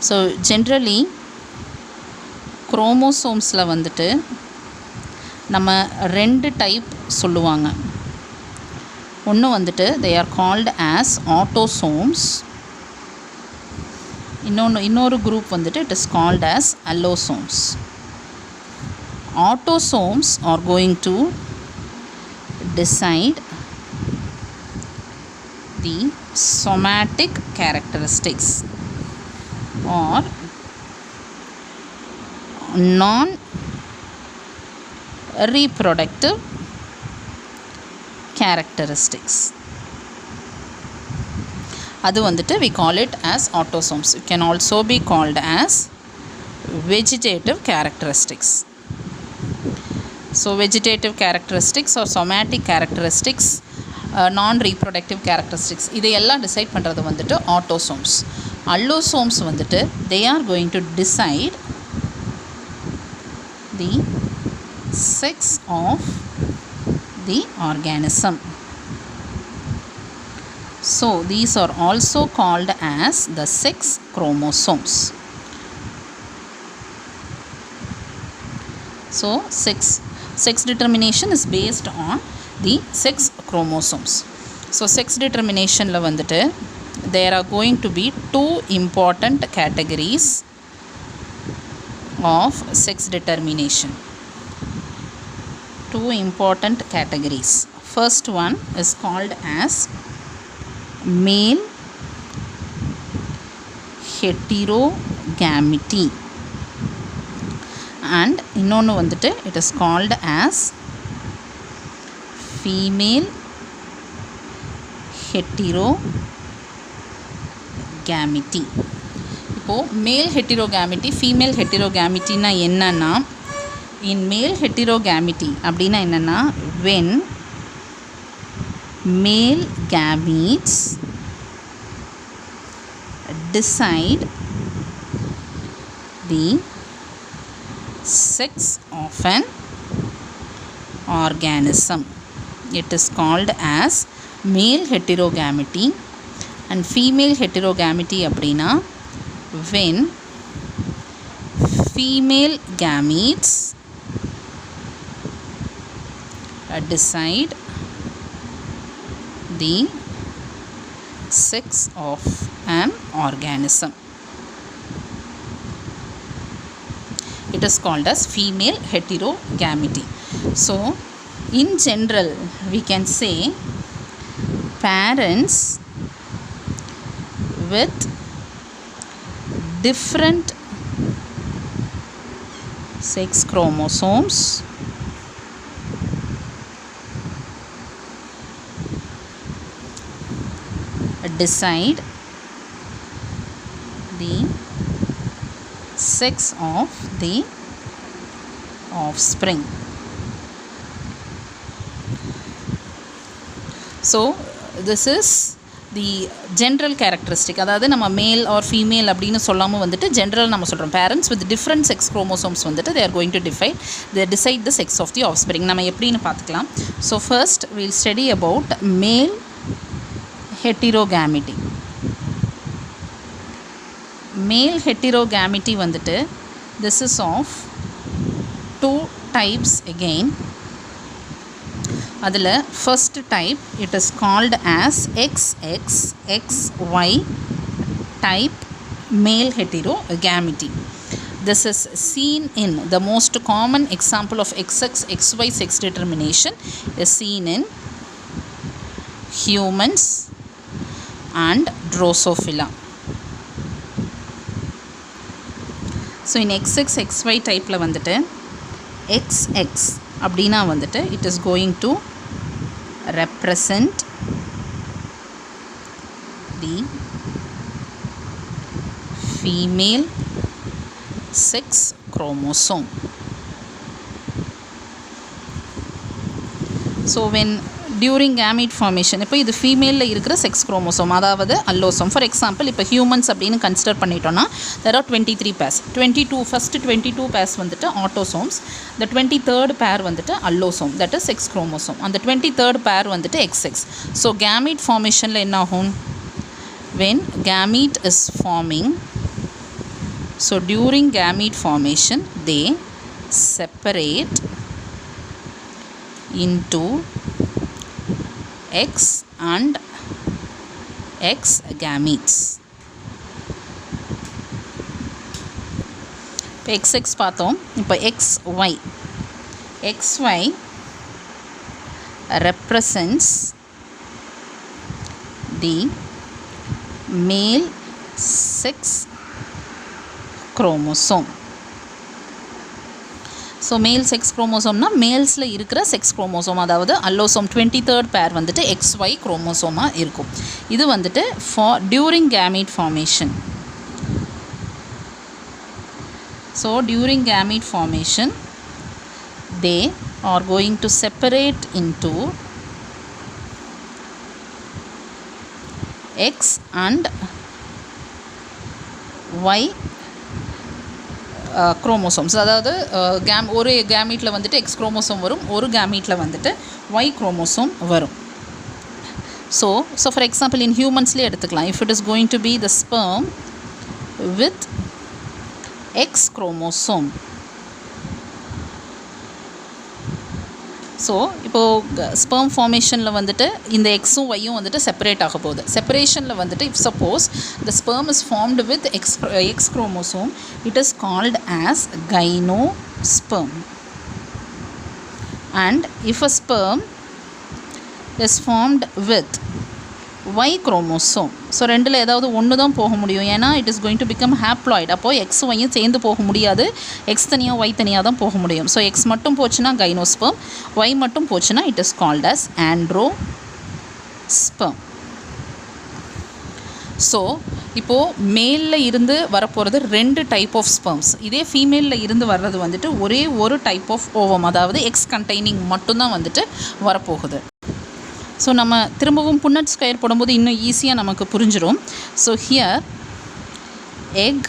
So generally chromosomes வந்துட்டு நம்ம 2 type சொல்லுவாங்க. ஒன்று வந்துட்டு they are called as autosomes. இன்னொரு group வந்துட்டு it is called as allosomes. Autosomes are going to decide the somatic characteristics or non-reproductive characteristics. அது வந்துட்டு we call it as autosomes. It can also be called as vegetative characteristics. So vegetative characteristics or somatic characteristics, non-reproductive characteristics, இதையெல்லாம் decide பண்ணுறது வந்துட்டு autosomes. Allosomes வந்துட்டு they are going to decide the sex of the organism. So these are also called as the sex chromosomes. So sex determination is based on the sex chromosomes. So sex determination la vandu there are going to be 2 important categories of sex determination. 2 important categories. First one is called as male heterogamity and இன்னொன்று வந்துட்டு it is called as female heterogamity. இப்போது male heterogamity female heterogametyனா என்னன்னா, in male heterogamity அப்படின்னா என்னன்னா, when male gametes decide the sex of an organism, it is called as male heterogamity. And female heterogamity அப்படின்னா when female gametes decide the sex of an organism. It is called as female heterogamety. So in general we can say parents with different sex chromosomes decide the sex of the offspring. So this is the general characteristic. அதாவது நம்ம male or female அப்படின்னு சொல்லாமல் வந்துட்டு general நம்ம சொல்கிறோம். Parents with different sex chromosomes வந்துட்டு they are going to decide the sex of the offspring. நம்ம எப்படின்னு பார்த்துக்கலாம். So first we'll study about male heterogamity. Male heterogamity வந்துட்டு this is of 2 types again. அதில் first type it is called as XXXY type male heterogamity. This is seen in the most common example of XXXY sex determination is seen in humans and Drosophila. So in XXXY type la vandu XX அப்படின்னா வந்துட்டு it is going to represent the female sex chromosome. So when during gamete formation இப்போ இது ஃபீமேலில் இருக்கிற sex chromosome, அதாவது allosome. For example இப்போ humans அப்படின்னு consider பண்ணிட்டோன்னா there are 23 pairs. 22 first 22 pairs வந்துட்டு ஆட்டோசோம்ஸ், the 23rd pair வந்துட்டு allosome, that is sex chromosome. அந்த 23rd pair வந்துட்டு XX. ஸோ gamete ஃபார்மேஷனில் என்ன ஆகும்? when gamete is forming, so during gamete formation they separate into X and X gametes. இப்போ XX பார்த்தோம். இப்போ XY represents the male sex chromosome. So male sex குரோமோசோம்னா மேல்ஸில் இருக்கிற செக்ஸ் குரோமோசோம், அதாவது அல்லோசோம் 23rd பேர் வந்துட்டு XY குரோமோசோமாக இருக்கும். இது வந்துட்டு during gamete formation. So during gamete formation they are going to separate into X and Y chromosomes. அதாவது ஒரு கேமீட்டில் வந்துட்டு எக்ஸ் குரோமோசோம் வரும், ஒரு கேமீட்டில் வந்துட்டு ஒய் குரோமோசோம் வரும். ஸோ ஃபார் எக்ஸாம்பிள் இன் ஹியூமன்ஸ்லேயே எடுத்துக்கலாம். If it is going to be the sperm with X chromosome. So இப்போது ஸ்பெர்ம் ஃபார்மேஷனில் வந்துட்டு இந்த எக்ஸும் ஒய்யும் வந்துட்டு செப்பரேட் ஆக போகுது. செப்பரேஷனில் வந்துட்டு if suppose the sperm is formed with X chromosome, it is called as gynosperm. And if a sperm is formed with Y chromosome, so ரெண்டில் ஏதாவது ஒன்று தான் போக முடியும், ஏன்னா it is going to become haploid. அப்போது எக்ஸ் ஒய்யும் சேர்ந்து போக முடியாது, எக்ஸ் தனியாக ஒய் தனியாக தான் போக முடியும். ஸோ எக்ஸ் மட்டும் போச்சுன்னா கைனோஸ்பெர்ம், ஒய் மட்டும் போச்சுன்னா it is called as androsperm. So இப்போது மேலில் இருந்து வரப்போகிறது 2 டைப் ஆஃப் ஸ்பெர்ம்ஸ். இதே ஃபீமேலில் இருந்து வர்றது வந்துட்டு ஒரே ஒரு டைப் ஆஃப் ஓவம், அதாவது எக்ஸ் கண்டெய்னிங் மட்டும்தான் வந்துட்டு வரப்போகுது. ஸோ நம்ம திரும்பவும் புன்னட் ஸ்கொயர் போடும்போது இன்னும் ஈஸியாக நமக்கு புரிஞ்சிடும். So here egg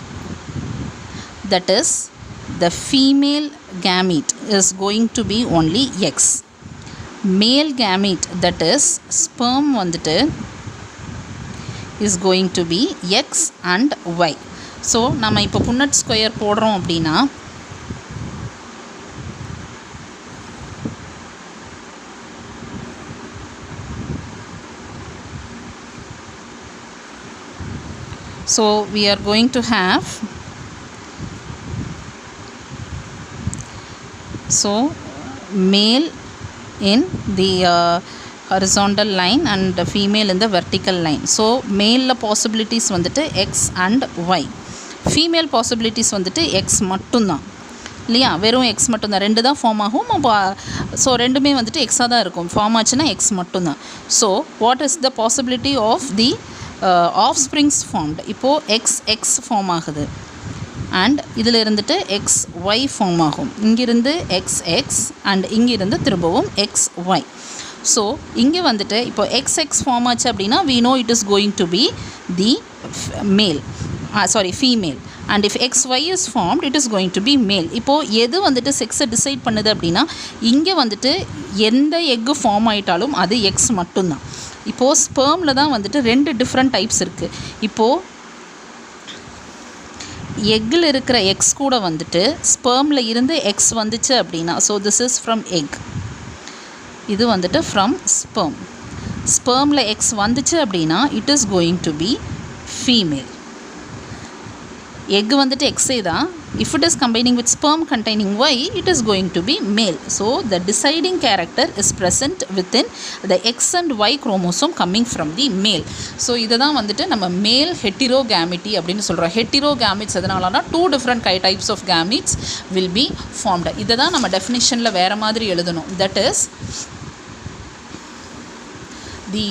that is the female gamete is going to be only X. Male gamete that is sperm வந்துட்டு is going to be X and Y. So நம்ம இப்போ புன்னட் ஸ்கொயர் போடுறோம் அப்படின்னா so we are going to have male in the horizontal line and the female in the vertical line. So male possibilities வந்துட்டு X and Y, female possibilities வந்துட்டு X மட்டும்தான் இல்லையா, வெறும் X மட்டும்தான், 2 தான் ஃபார்ம் ஆகும். ஸோ ரெண்டுமே வந்துட்டு எக்ஸாக தான் இருக்கும், ஃபார்ம் ஆச்சுன்னா எக்ஸ் மட்டும்தான். So what is the possibility of the offsprings formed? இப்போது எக்ஸ் ஃபார்ம் ஆகுது அண்ட் இதில் இருந்துட்டு XY ஃபார்ம் ஆகும், இங்கிருந்து XX அண்ட் இங்கிருந்து திரும்பவும் XY. ஸோ இங்கே வந்துட்டு இப்போ XX ஃபார்ம் ஆச்சு அப்படின்னா we know it is going to be the female and if XY is formed it is going to be male. இப்போது எது வந்துட்டு செக்ஸை டிசைட் பண்ணுது அப்படின்னா இங்கே வந்துட்டு எந்த எக்கு ஃபார்ம் ஆகிட்டாலும் அது எக்ஸ் மட்டும்தான். இப்போது ஸ்பெர்மில் தான் வந்துட்டு 2 டிஃப்ரெண்ட் டைப்ஸ் இருக்குது. இப்போது எக்கில் இருக்கிற எக்ஸ் கூட வந்துட்டு ஸ்பெர்மில் இருந்து எக்ஸ் வந்துச்சு அப்படின்னா so this is from egg, இது வந்துட்டு ஃப்ரம் ஸ்பெர்மில் எக்ஸ் வந்துச்சு அப்படின்னா it is going to be female. Egg வந்துட்டு எக்ஸே தான், If it is combining with sperm containing Y, it is going to be male. So the deciding character is present within the X and Y chromosome coming from the male. So இதுதான் வந்துட்டு நம்ம male heterogamity அப்படின்னு சொல்கிறோம். Heterogametes எதனாலனா 2 different types of gametes will be formed. இதை தான் நம்ம டெஃபினிஷனில் வேறு மாதிரி எழுதணும். That is the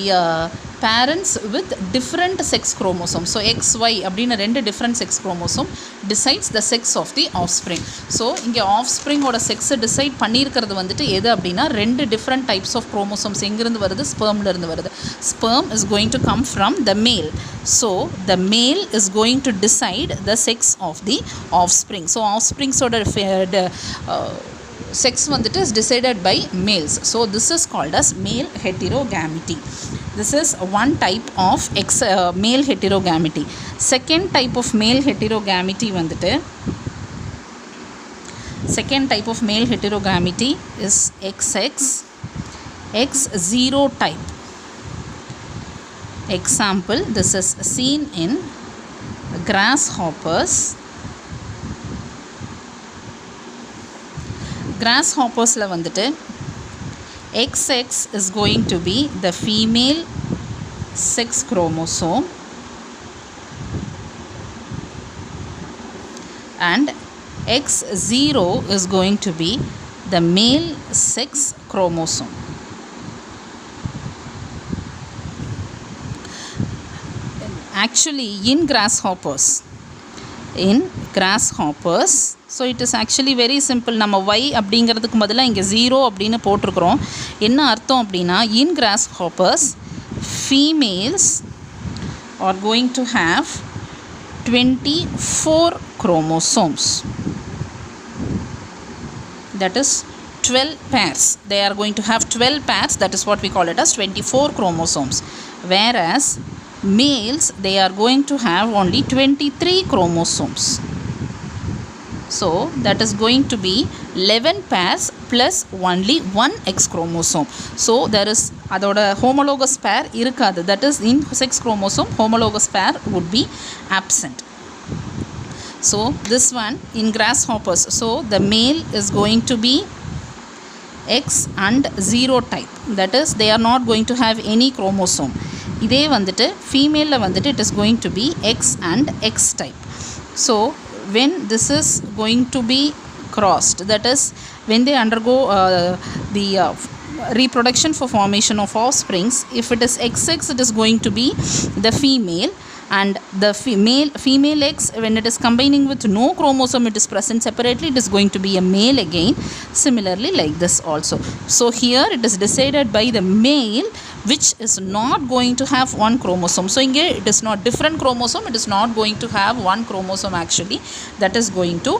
parents with different sex chromosomes. So XY அப்படின ரெண்டு different sex chromosome decides the sex of the offspring. So இங்கே offspring ஓட sex decide பண்ணியிருக்கிறது வந்துட்டு எது அப்படின்னா ரெண்டு different types of chromosomes எங்கிருந்து வருது, spermல இருந்து வருது. Sperm is going to come from the male. So the male is going to decide the sex of the offspring. So offsprings ஓட sex வந்துட்டு is decided by males. So this is called as male heterogamity. This is one type of male heterogamity. Second type of male heterogamity வந்துட்டு is XX X0 type. Example, this is seen in grasshoppers. Grasshoppers-ல வந்துட்டு XX is going to be the female sex chromosome and X0 is going to be the male sex chromosome. Actually in grasshoppers, so it is actually very simple. நம்ம y அப்படிங்கிறதுக்கு பதிலாக இங்கே 0 அப்படின்னு போட்டிருக்கிறோம். என்ன அர்த்தம் அப்படின்னா in grasshoppers females are going to have 24 chromosomes. That is 12 pairs. They are going to have 12 pairs. That is what we call it as 24 chromosomes. Whereas males, they are going to have only 23 chromosomes. So that is going to be 11 pairs plus only one X chromosome. So there is அதோட homologous pair இருக்காது. That is in sex chromosome homologous pair would be absent. So this one in grasshoppers, so the male is going to be X and 0 type. That is they are not going to have any chromosome. இதே வந்துட்டு ஃபீமேலில் வந்துட்டு it is going to be X and X type. So when this is going to be crossed, that is when they undergo the reproduction for formation of offsprings, if it is XX, it is going to be the female, and the female X, when it is combining with no chromosome, it is present separately, it is going to be a male again. Similarly like this also. So here it is decided by the male which is not going to have one chromosome. So inge it is not different chromosome, it is not going to have one chromosome actually, that is going to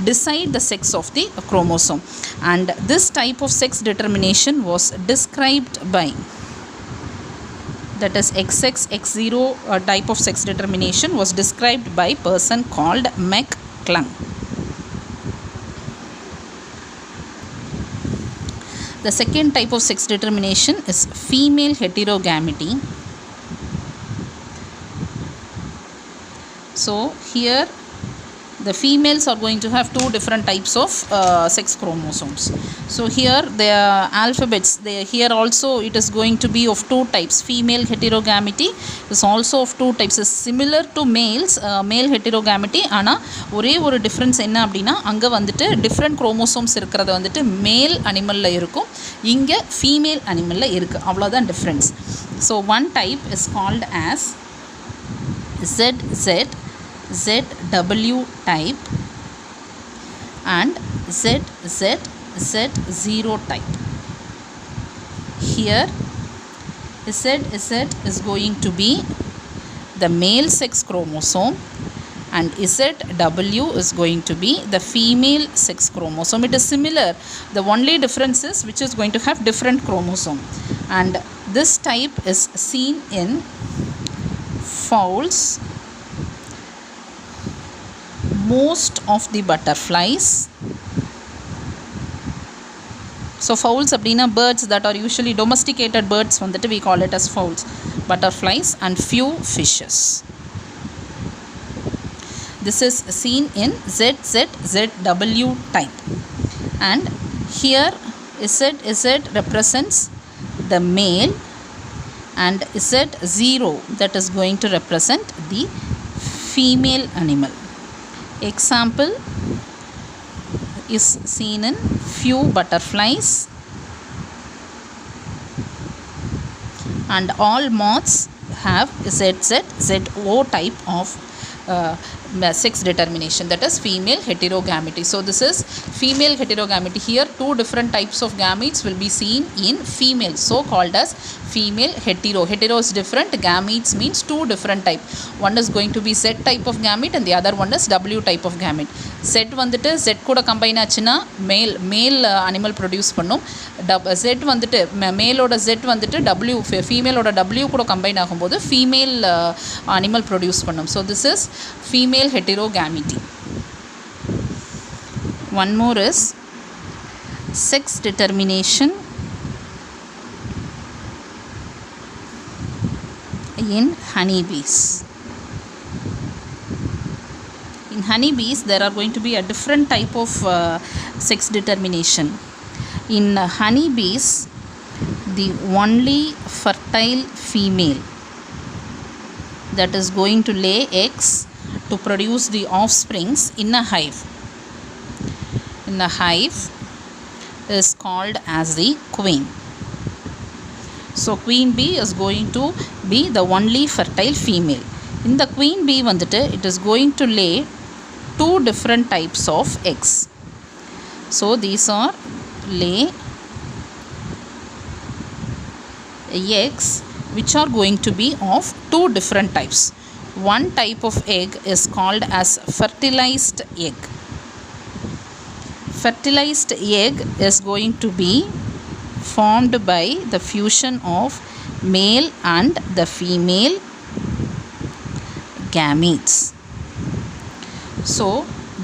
decide the sex of the chromosome. And this type of sex determination was described by, that is XX X0 type of sex determination was described by person called McClung. The second type of sex determination is female heterogamity. So here the females are going to have two different types of sex chromosomes. So here the alphabets, here also it is going to be of two types. Female heterogamity is also of two types. Is similar to males, male heterogamity. ஆனால் ஒரே ஒரு difference என்ன அப்படின்னா அங்கே வந்துட்டு different chromosomes இருக்கிறது வந்துட்டு மேல் அனிமலில் இருக்கும், இங்கே ஃபீமேல் அனிமலில் இருக்குது. அவ்வளோதான் difference. So one type is called as ZW type and Z0 type. Here Z is going to be the male sex chromosome and ZW is going to be the female sex chromosome. It is similar. The only difference is which is going to have different chromosome. And this type is seen in fowls, most of the butterflies. So fowls அப்படினா birds that are usually domesticated birds வந்துட்டு we call it as fowls, butterflies and few fishes. This is seen in ZZZW type, and here ZZ represents the male and Z0 that is going to represent the female animal. Example is seen in few butterflies, and all moths have ZZZO type of sex determination, that is female heterogamity. So this is female heterogamity. Here two different types of gametes will be seen in female, so called as female hetero. Hetero is different, gametes means two different type. One is going to be Z type of gamete and the other one is W type of gamete. Z வந்துட்டு Z கூட combine ஆச்சுன்னா மேல் animal produce பண்ணும். Z வந்துட்டு மேலோட Z வந்துட்டு W ஃபீமேலோட W கூட combine ஆகும்போது female animal produce பண்ணும். So this is female heterogamity. One more is sex determination in honeybees. In honeybees there are going to be a different type of sex determination. In honeybees, the only fertile female that is going to lay eggs to produce the offsprings in a hive is called as the queen. So queen bee is going to be the only fertile female. In the queen bee vandittu it is going to lay two different types of eggs. So these are lay eggs which are going to be of two different types. One type of egg is called as fertilized egg. Fertilized egg is going to be formed by the fusion of male and the female gametes. So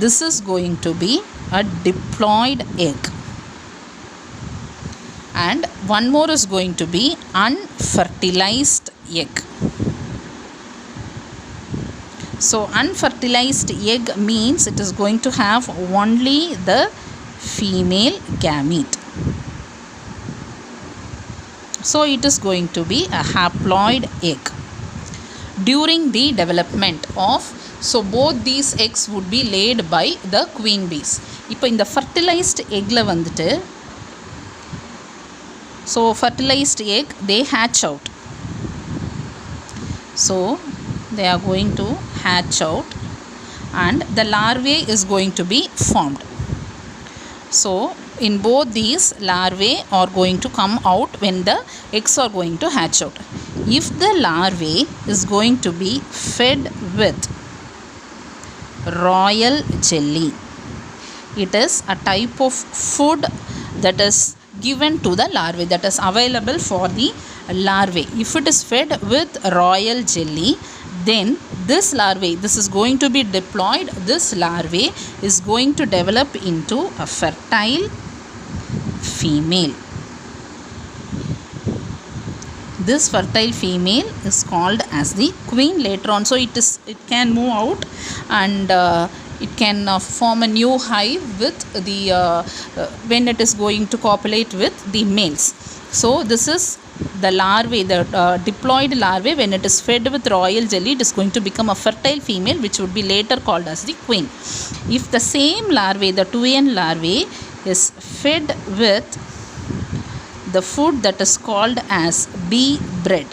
this is going to be a diploid egg. And one more is going to be unfertilized egg. So unfertilized egg means it is going to have only the female gamete. So it is going to be a haploid egg. During the development of, so both these eggs would be laid by the queen bees. இப்போ இந்த fertilized eggல வந்துட்டு, so fertilized egg they hatch out. So they are going to hatch out and the larvae is going to be formed. So in both these larvae are going to come out when the eggs are going to hatch out. If the larvae is going to be fed with royal jelly, it is a type of food that is given to the larvae, that is available for the larvae. If it is fed with royal jelly, then this larvae, this is going to be diploid. This larvae is going to develop into a fertile female. This fertile female is called as the queen later on. So it can move out and it can form a new hive with the when it is going to copulate with the males. So this is the larvae, the diploid larvae. When it is fed with royal jelly, it is going to become a fertile female, which would be later called as the queen. If the same larvae, the 2n larvae, is fed with the food that is called as bee bread.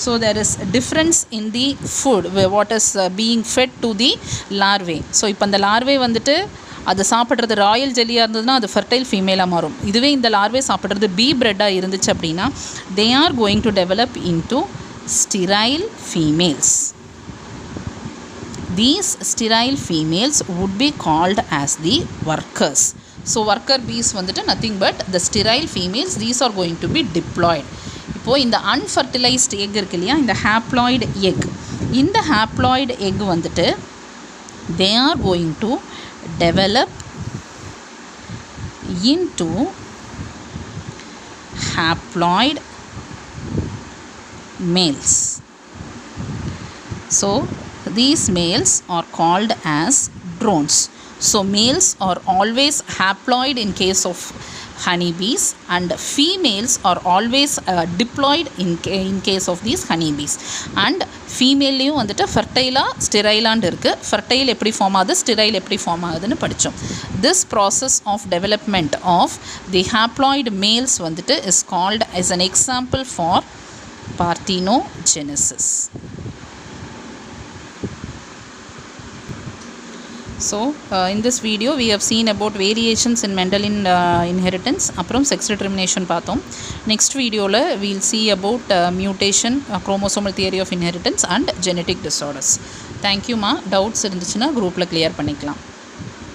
So there is a difference in the food where what is being fed to the larvae. So இப்போ அந்த larvae வந்துட்டு அது சாப்பிட்றது Royal ஜெல்லியாக இருந்ததுன்னா அது fertile ஃபீமேலாக மாறும். இதுவே இந்த லார்வே சாப்பிட்றது பீ பிரெட்டாக இருந்துச்சு அப்படின்னா they are going to develop into sterile females. These sterile females would be called as the workers. So worker bees வந்துட்டு nothing but the sterile females. These are going to be diploid. இப்போது இந்த unfertilized egg இருக்கு இல்லையா, இந்த haploid egg, இந்த haploid egg வந்துட்டு they are going to develop into haploid males. So these males are called as drones. So males are always haploid in case of honeybees, and females are always diploid in case of these honeybees. And ஃபீமேல்லையும் வந்துட்டு ஃபெர்டைலாக ஸ்டெரைலாண்டு இருக்குது. Fertile எப்படி form ஆகுது, sterile எப்படி form ஆகுதுன்னு படித்தோம். This process of development of the haploid males வந்துட்டு is called as an example for parthenogenesis. So in this video we have seen about variations in Mendelian inheritance, அப்புறம் sex determination பார்த்தோம். Next வீடியோவில் we will see about mutation, chromosomal theory of inheritance and genetic disorders. Thank you ma. Doubts இருந்துச்சுன்னா குரூப்பில் clear பண்ணிக்கலாம்.